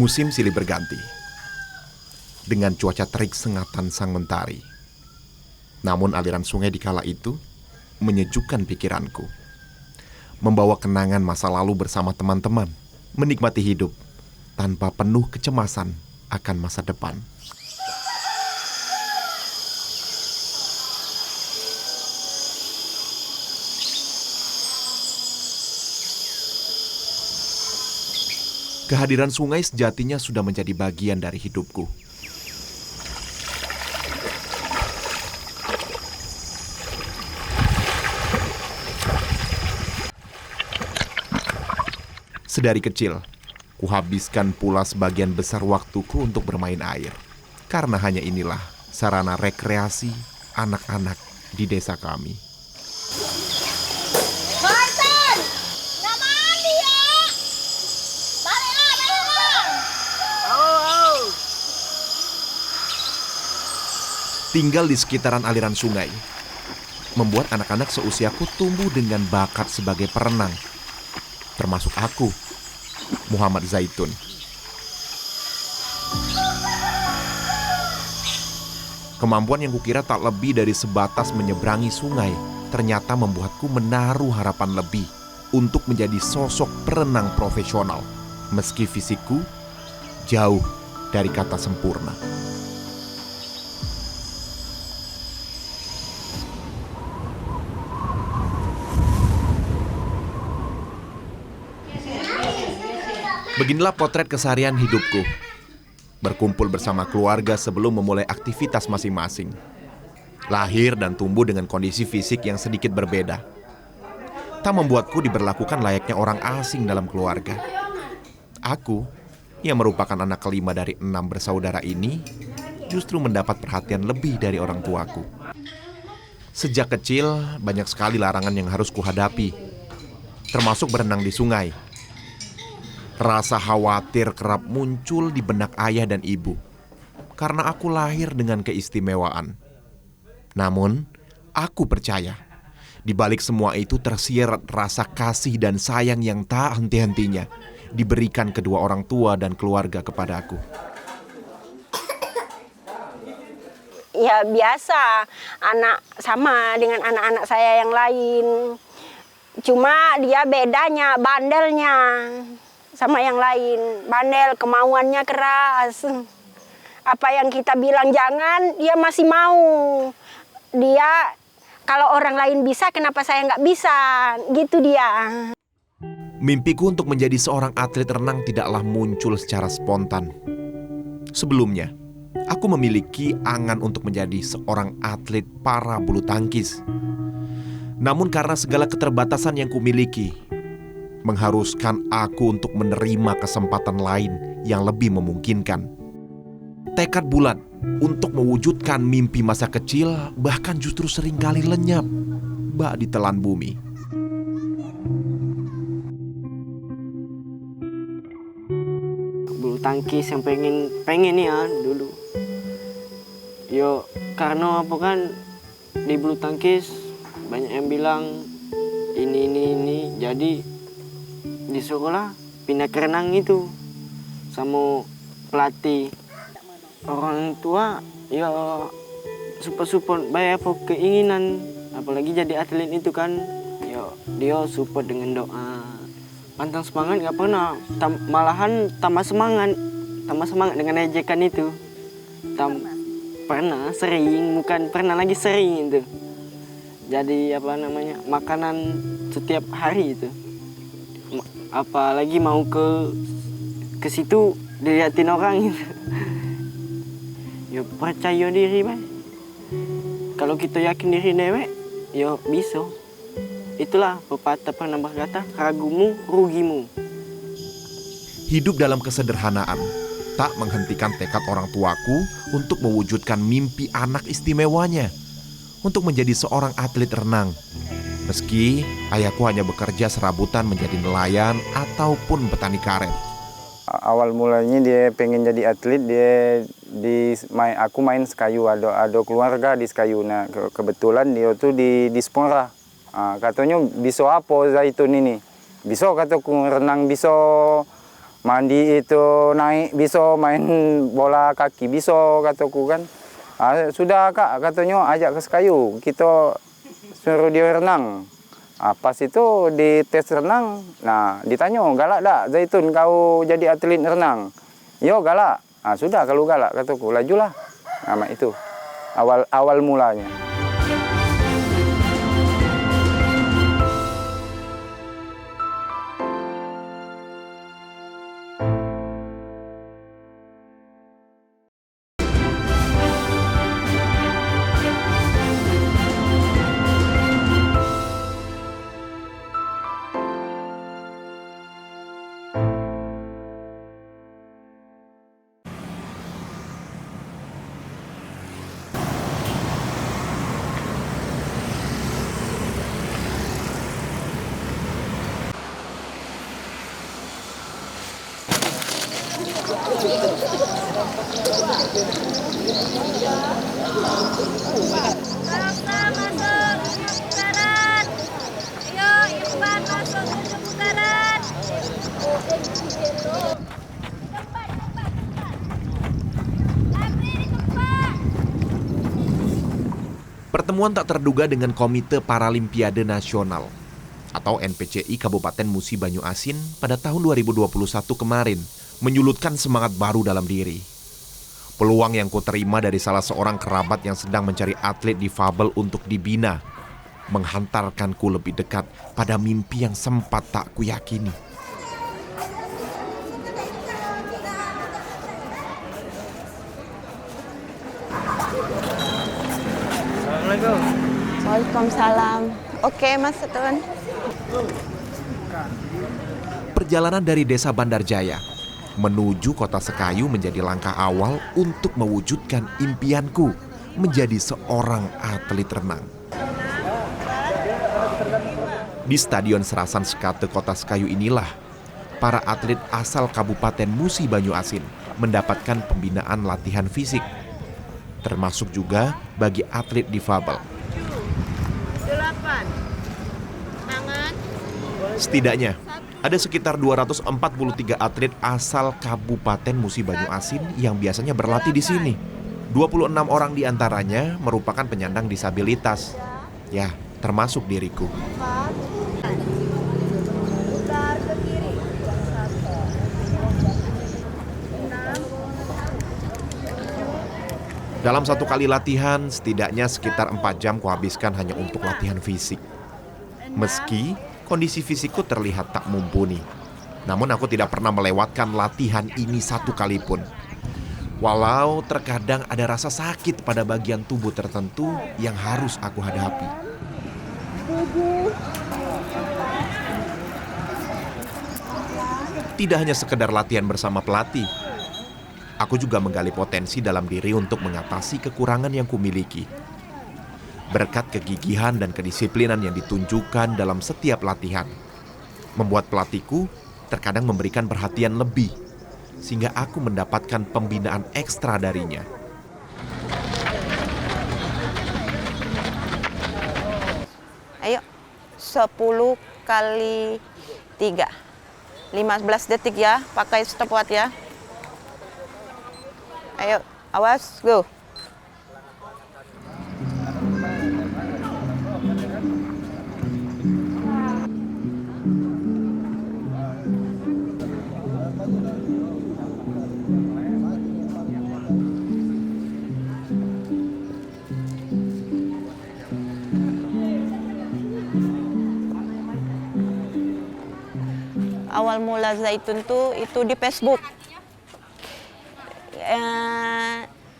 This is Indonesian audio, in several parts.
Musim silih berganti dengan cuaca terik sengatan sang mentari. Namun aliran sungai di kala itu menyejukkan pikiranku, membawa kenangan masa lalu bersama teman-teman, menikmati hidup tanpa penuh kecemasan akan masa depan. Kehadiran sungai sejatinya sudah menjadi bagian dari hidupku. Sedari kecil, kuhabiskan pula sebagian besar waktuku untuk bermain air. Karena hanya inilah sarana rekreasi anak-anak di desa kami. Martin! Nggak mandi ya? Baliklah. Tinggal di sekitaran aliran sungai membuat anak-anak seusiaku tumbuh dengan bakat sebagai perenang. Termasuk aku, Muhammad Zaitun. Kemampuan yang kukira tak lebih dari sebatas menyeberangi sungai ternyata membuatku menaruh harapan lebih untuk menjadi sosok perenang profesional, meski fisikku jauh dari kata sempurna. Beginilah potret keseharian hidupku. Berkumpul bersama keluarga sebelum memulai aktivitas masing-masing. Lahir dan tumbuh dengan kondisi fisik yang sedikit berbeda. Tak membuatku diberlakukan layaknya orang asing dalam keluarga. Aku, yang merupakan anak kelima dari 6 bersaudara ini, justru mendapat perhatian lebih dari orang tuaku. Sejak kecil, banyak sekali larangan yang harus kuhadapi, termasuk berenang di sungai. Rasa khawatir kerap muncul di benak ayah dan ibu, karena aku lahir dengan keistimewaan. Namun, aku percaya, di balik semua itu tersirat rasa kasih dan sayang yang tak henti-hentinya diberikan kedua orang tua dan keluarga kepadaku. Ya biasa, anak sama dengan anak-anak saya yang lain. Cuma dia bedanya, bandelnya sama yang lain. Bandel, kemauannya keras. Apa yang kita bilang jangan, dia masih mau. Dia, kalau orang lain bisa, kenapa saya nggak bisa? Gitu dia. Mimpiku untuk menjadi seorang atlet renang tidaklah muncul secara spontan. Sebelumnya, aku memiliki angan untuk menjadi seorang atlet para bulu tangkis. Namun karena segala keterbatasan yang kumiliki, mengharuskan aku untuk menerima kesempatan lain yang lebih memungkinkan. Tekad bulat untuk mewujudkan mimpi masa kecil bahkan justru seringkali lenyap bak ditelan bumi. Bulu tangkis yang pengen ya dulu. Yo karena apa kan di bulu tangkis banyak yang bilang ini jadi disuruhlah pindah ke renang itu sama pelatih. Orang tua ya support bayar apa keinginan, apalagi jadi atlet itu kan ya dia support dengan doa. Pantang semangat nggak pernah, malahan tambah semangat dengan ejekan itu. Pernah sering, bukan pernah lagi sering itu. Jadi makanan setiap hari itu. Apalagi mau ke situ dilihatin orang gitu. Ya percaya diri, Bay. Kalau kita yakin diri dewek, ya bisa. Itulah pepatah pernah berkata, ragumu rugimu. Hidup dalam kesederhanaan tak menghentikan tekad orang tuaku untuk mewujudkan mimpi anak istimewanya untuk menjadi seorang atlet renang. Meski ayahku hanya bekerja serabutan menjadi nelayan ataupun petani karet. Awal mulanya dia pengen jadi atlet, aku main Sekayu, ada keluarga di Sekayu. Nah, kebetulan dia tuh di Dispora. Katanya bisa apa Zaitun ini? Bisa kataku renang, bisa Mandi itu naik bisa, main bola kaki bisa kataku kan. Sudah Kak katanya ajak ke Sekayu, kita suruh dia renang. Pas itu di tes renang, nah ditanya galak tak Zaitun kau jadi atlet renang? Yo galak. Sudah kalau galak kataku lajulah. Nama itu awal mulanya. Pertemuan tak terduga dengan Komite Paralimpiade Nasional atau NPCI Kabupaten Musi Banyu Asin pada tahun 2021 kemarin menyulutkan semangat baru dalam diri. Peluang yang kuterima dari salah seorang kerabat yang sedang mencari atlet difabel untuk dibina menghantarkanku lebih dekat pada mimpi yang sempat tak kuyakini. Assalamualaikum. Waalaikumsalam. Oke, Mas Tun. Perjalanan dari desa Bandarjaya menuju kota Sekayu menjadi langkah awal untuk mewujudkan impianku menjadi seorang atlet renang. Di Stadion Serasan Sekate Kota Sekayu inilah para atlet asal Kabupaten Musi Banyu Asin mendapatkan pembinaan latihan fisik, termasuk juga bagi atlet difabel. Setidaknya ada sekitar 243 atlet asal Kabupaten Musi Banyu Asin yang biasanya berlatih di sini. 26 orang diantaranya merupakan penyandang disabilitas. Ya, termasuk diriku. Dalam satu kali latihan, setidaknya sekitar 4 jam kuhabiskan hanya untuk latihan fisik. Meski kondisi fisikku terlihat tak mumpuni, namun aku tidak pernah melewatkan latihan ini satu kali pun. Walau terkadang ada rasa sakit pada bagian tubuh tertentu yang harus aku hadapi. Tidak hanya sekedar latihan bersama pelatih, aku juga menggali potensi dalam diri untuk mengatasi kekurangan yang kumiliki. Berkat kegigihan dan kedisiplinan yang ditunjukkan dalam setiap latihan, membuat pelatihku terkadang memberikan perhatian lebih, sehingga aku mendapatkan pembinaan ekstra darinya. Ayo, 10 kali 3. 15 detik ya, pakai stopwatch ya. Ayo, awas, go. Awal mula Zaitun tuh itu di Facebook.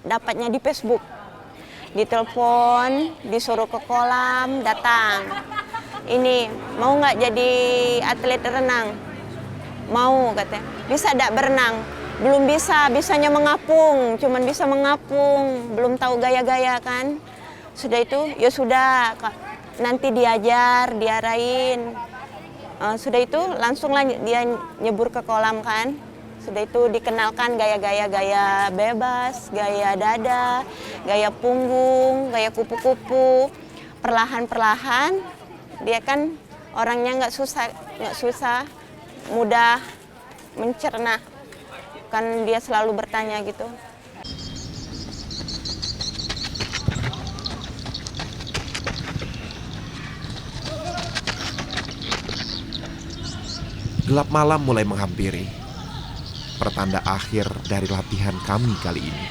Dapatnya di Facebook. Ditelepon, disuruh ke kolam, datang. Ini, mau nggak jadi atlet renang? Mau, katanya. Bisa nggak berenang? Belum bisa, bisanya mengapung. Cuman bisa mengapung, belum tahu gaya-gaya kan. Sudah itu, ya sudah, nanti diajar, diarahin. Sudah itu langsung lah dia nyebur ke kolam kan. Sudah itu dikenalkan gaya bebas, gaya dada, gaya punggung, gaya kupu-kupu. Perlahan-perlahan dia kan orangnya nggak susah, mudah. mencerna. Kan dia selalu bertanya gitu. Gelap malam mulai menghampiri. Pertanda akhir dari latihan kami kali ini.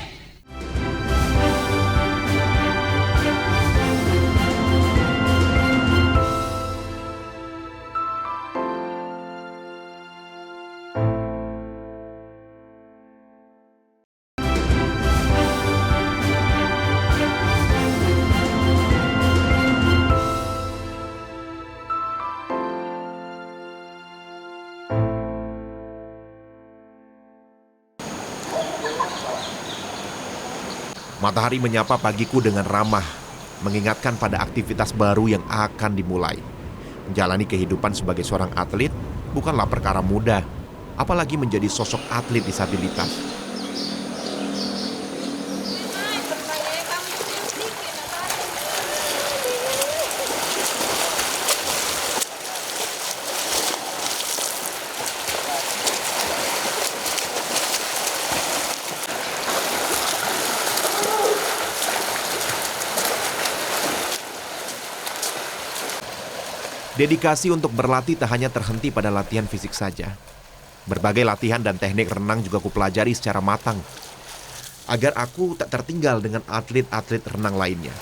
Matahari menyapa pagiku dengan ramah, mengingatkan pada aktivitas baru yang akan dimulai. Menjalani kehidupan sebagai seorang atlet bukanlah perkara mudah, apalagi menjadi sosok atlet disabilitas. Dedikasi untuk berlatih tak hanya terhenti pada latihan fisik saja. Berbagai latihan dan teknik renang juga kupelajari secara matang, agar aku tak tertinggal dengan atlet-atlet renang lainnya.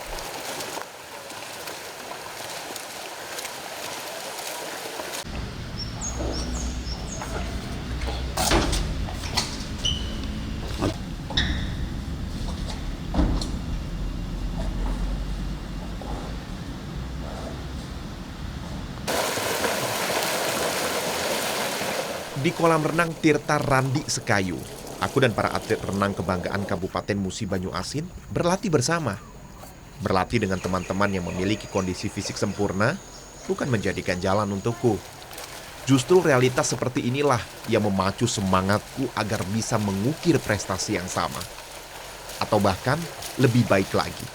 Di kolam renang Tirta Randi Sekayu, aku dan para atlet renang kebanggaan Kabupaten Musi Banyuasin berlatih bersama. Berlatih dengan teman-teman yang memiliki kondisi fisik sempurna bukan menjadikan jalan untukku. Justru realitas seperti inilah yang memacu semangatku agar bisa mengukir prestasi yang sama. Atau bahkan lebih baik lagi,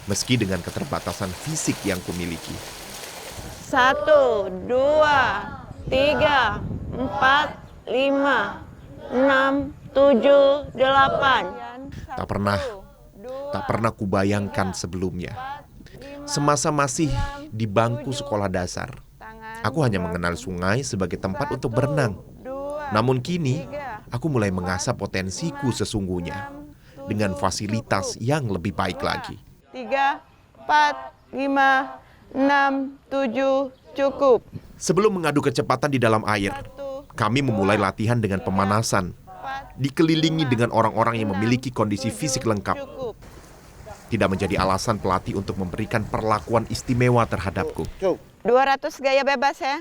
meski dengan keterbatasan fisik yang kumiliki. 1, 2, 3, 4, 5, 6, 7, 8. Tak pernah kubayangkan sebelumnya. Semasa masih di bangku sekolah dasar, aku hanya mengenal sungai sebagai tempat untuk berenang. Namun kini, aku mulai mengasah potensiku sesungguhnya dengan fasilitas yang lebih baik lagi. 3, 4, 5, 6, 7, cukup. Sebelum mengadu kecepatan di dalam air, kami memulai latihan dengan pemanasan, dikelilingi dengan orang-orang yang memiliki kondisi fisik lengkap. Tidak menjadi alasan pelatih untuk memberikan perlakuan istimewa terhadapku. 200 gaya bebas ya.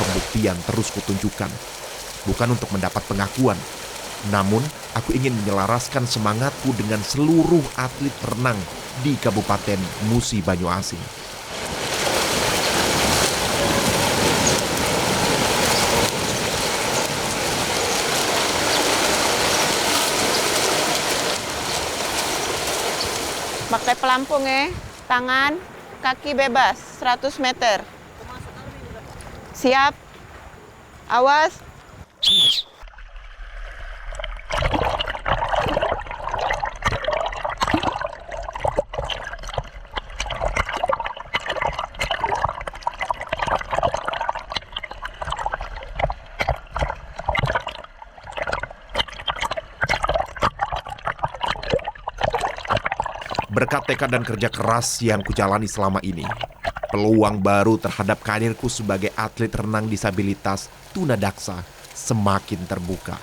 Pembuktian terus kutunjukkan, bukan untuk mendapat pengakuan, namun aku ingin menyelaraskan semangatku dengan seluruh atlet renang di Kabupaten Musi Banyuasin. Pakai pelampung ya, tangan, kaki bebas, 100 meter. Siap, awas. Berkat tekad dan kerja keras yang kujalani selama ini, peluang baru terhadap karirku sebagai atlet renang disabilitas tunadaksa semakin terbuka.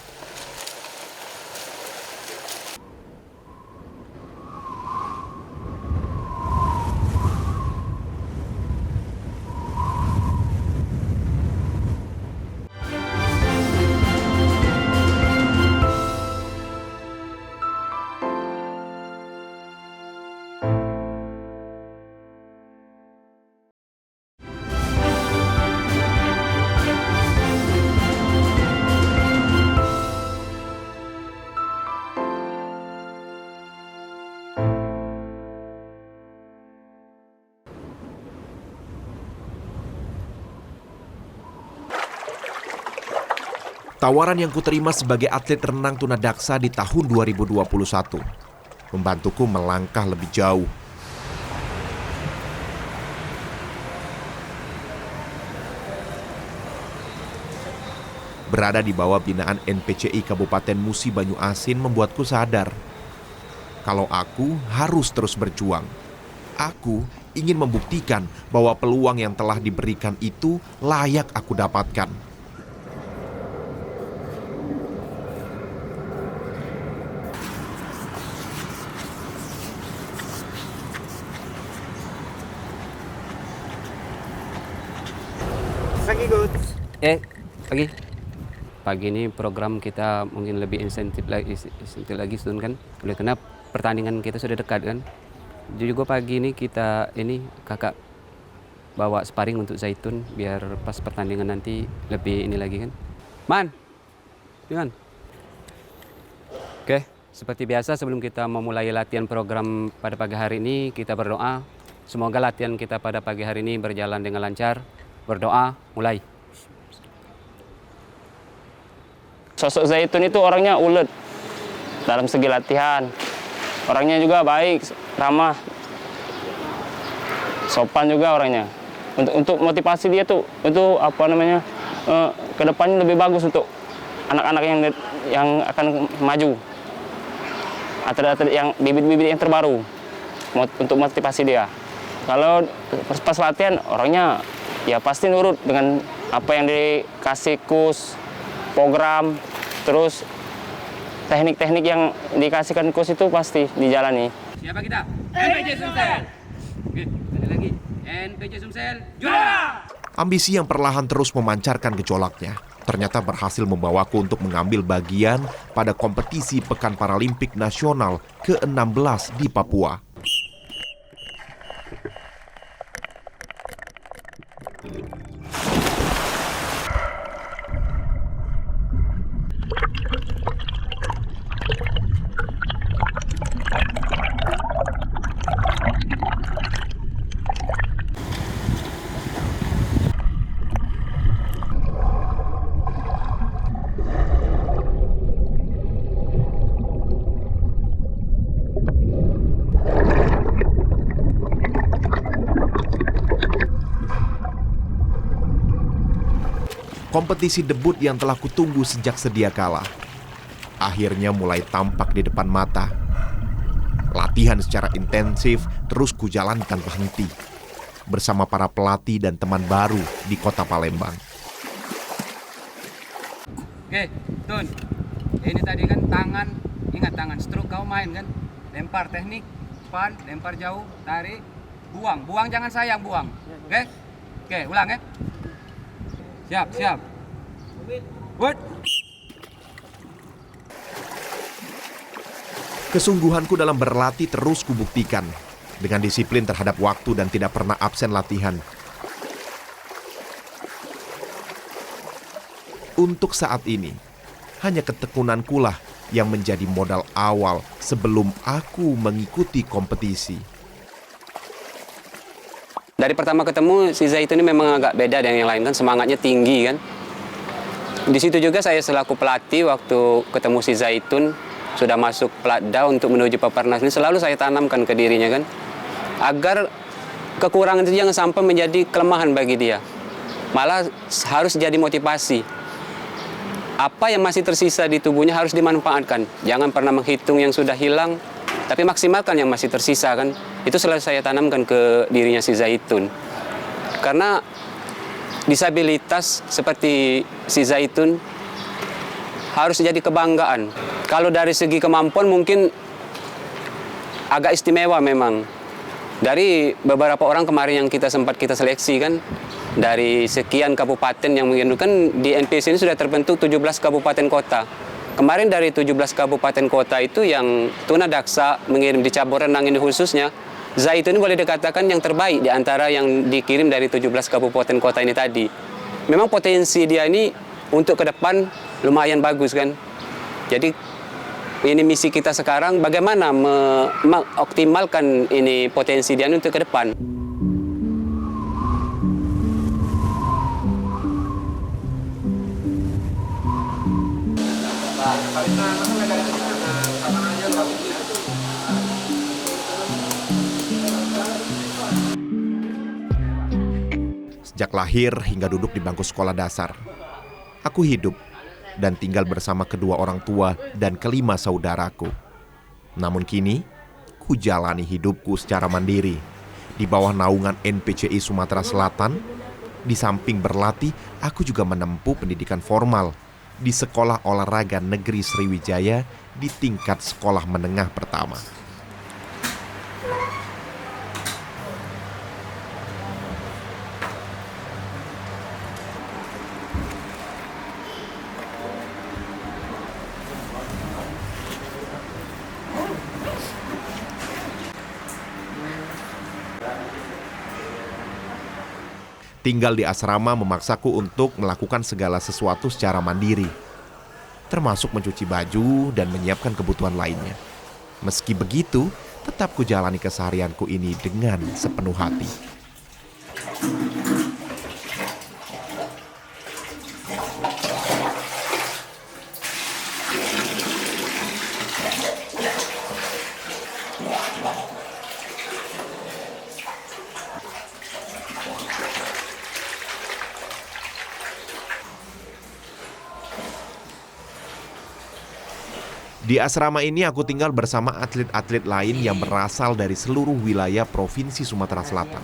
Tawaran yang kuterima sebagai atlet renang tunadaksa di tahun 2021 membantuku melangkah lebih jauh. Berada di bawah binaan NPCI Kabupaten Musi Banyu Asin membuatku sadar kalau aku harus terus berjuang. Aku ingin membuktikan bahwa peluang yang telah diberikan itu layak aku dapatkan. Pagi. Pagi ini program kita mungkin lebih insentif lagi Sun kan. Oleh karena pertandingan kita sudah dekat kan. Juga pagi ini kakak bawa sparring untuk Zaitun biar pas pertandingan nanti lebih ini lagi kan. Man. Oke, seperti biasa sebelum kita memulai latihan program pada pagi hari ini kita berdoa. Semoga latihan kita pada pagi hari ini berjalan dengan lancar. Berdoa, mulai. Sosok Zaitun itu orangnya ulet dalam segi latihan. Orangnya juga baik, ramah, sopan juga orangnya. Untuk motivasi dia tuh, untuk kedepannya lebih bagus untuk anak-anak yang akan maju. Atlet-atlet yang bibit-bibit yang terbaru untuk motivasi dia. Kalau pas latihan orangnya ya pasti nurut dengan apa yang dikasih coach, program, terus teknik-teknik yang dikasihkan coach itu pasti dijalani. Siapa kita? NPC Sumsel. Oke, ada lagi. NPC Sumsel juara. Ambisi yang perlahan terus memancarkan gejolaknya ternyata berhasil membawaku untuk mengambil bagian pada kompetisi Pekan Paralimpik Nasional ke-16 di Papua. Kompetisi debut yang telah kutunggu sejak sedia kala akhirnya mulai tampak di depan mata. Latihan secara intensif terus kujalani tanpa henti bersama para pelatih dan teman baru di kota Palembang. Oke, Tun. Ini tadi kan tangan, ingat tangan stroke kau main kan. Lempar teknik, pan, lempar jauh, tarik, buang. Buang jangan sayang, buang. Oke? Oke, ulang ya. Siap. Wood. Kesungguhanku dalam berlatih terus kubuktikan dengan disiplin terhadap waktu dan tidak pernah absen latihan. Untuk saat ini, hanya ketekunanku lah yang menjadi modal awal sebelum aku mengikuti kompetisi. Dari pertama ketemu, si Zaitun ini memang agak beda dengan yang lain kan, semangatnya tinggi kan. Di situ juga saya selaku pelatih waktu ketemu si Zaitun, sudah masuk Platda untuk menuju Peparnas ini selalu saya tanamkan ke dirinya kan. Agar kekurangan itu jangan sampai menjadi kelemahan bagi dia. Malah harus jadi motivasi. Apa yang masih tersisa di tubuhnya harus dimanfaatkan. Jangan pernah menghitung yang sudah hilang, tapi maksimalkan yang masih tersisa kan. Itu selalu saya tanamkan ke dirinya si Zaitun. Karena disabilitas seperti si Zaitun harus jadi kebanggaan. Kalau dari segi kemampuan mungkin agak istimewa memang. Dari beberapa orang kemarin yang kita seleksi kan, dari sekian kabupaten yang mengindukan di NPC ini sudah terbentuk 17 kabupaten kota. Kemarin dari 17 kabupaten kota itu yang tunadaksa mengirim di cabur renang ini khususnya, Zaitun ini boleh dikatakan yang terbaik di antara yang dikirim dari 17 kabupaten kota ini tadi. Memang potensi dia ini untuk ke depan lumayan bagus kan. Jadi ini misi kita sekarang bagaimana mengoptimalkan ini potensi dia untuk ke depan. Sejak lahir hingga duduk di bangku sekolah dasar, aku hidup dan tinggal bersama kedua orang tua dan kelima saudaraku. Namun kini, ku jalani hidupku secara mandiri di bawah naungan NPCI Sumatera Selatan. Di samping berlatih, aku juga menempuh pendidikan formal di Sekolah Olahraga Negeri Sriwijaya di tingkat sekolah menengah pertama. Tinggal di asrama memaksaku untuk melakukan segala sesuatu secara mandiri, termasuk mencuci baju dan menyiapkan kebutuhan lainnya. Meski begitu, tetap ku jalani keseharianku ini dengan sepenuh hati. Di asrama ini aku tinggal bersama atlet-atlet lain yang berasal dari seluruh wilayah Provinsi Sumatera Selatan.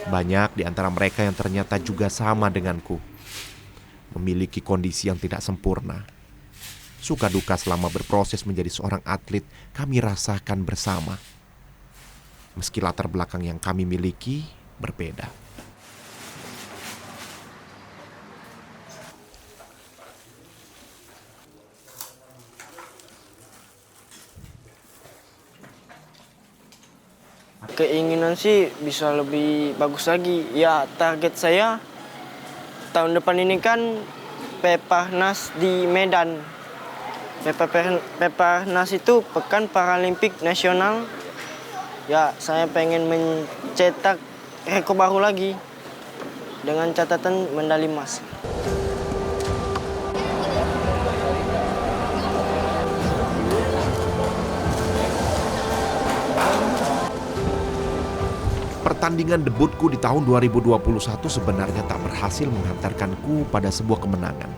Banyak di antara mereka yang ternyata juga sama denganku, memiliki kondisi yang tidak sempurna. Suka duka selama berproses menjadi seorang atlet kami rasakan bersama. Meski latar belakang yang kami miliki berbeda. Keinginan sih bisa lebih bagus lagi. Ya, target saya tahun depan ini kan Peparnas di Medan. Peparnas itu Pekan Paralimpik Nasional. Ya, saya pengen mencetak rekor baru lagi dengan catatan medali emas. Pertandingan debutku di tahun 2021 sebenarnya tak berhasil menghantarkanku pada sebuah kemenangan.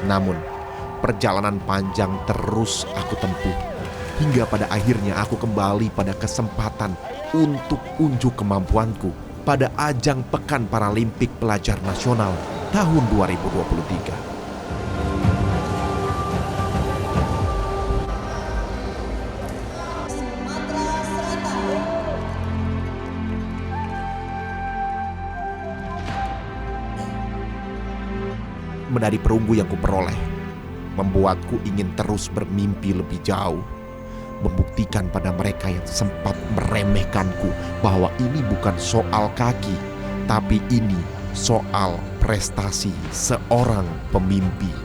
Namun, perjalanan panjang terus aku tempuh, hingga pada akhirnya aku kembali pada kesempatan untuk unjuk kemampuanku pada ajang Pekan Paralimpik Pelajar Nasional tahun 2023. Medali perunggu yang kuperoleh membuatku ingin terus bermimpi lebih jauh, membuktikan pada mereka yang sempat meremehkanku bahwa ini bukan soal kaki, tapi ini soal prestasi seorang pemimpi.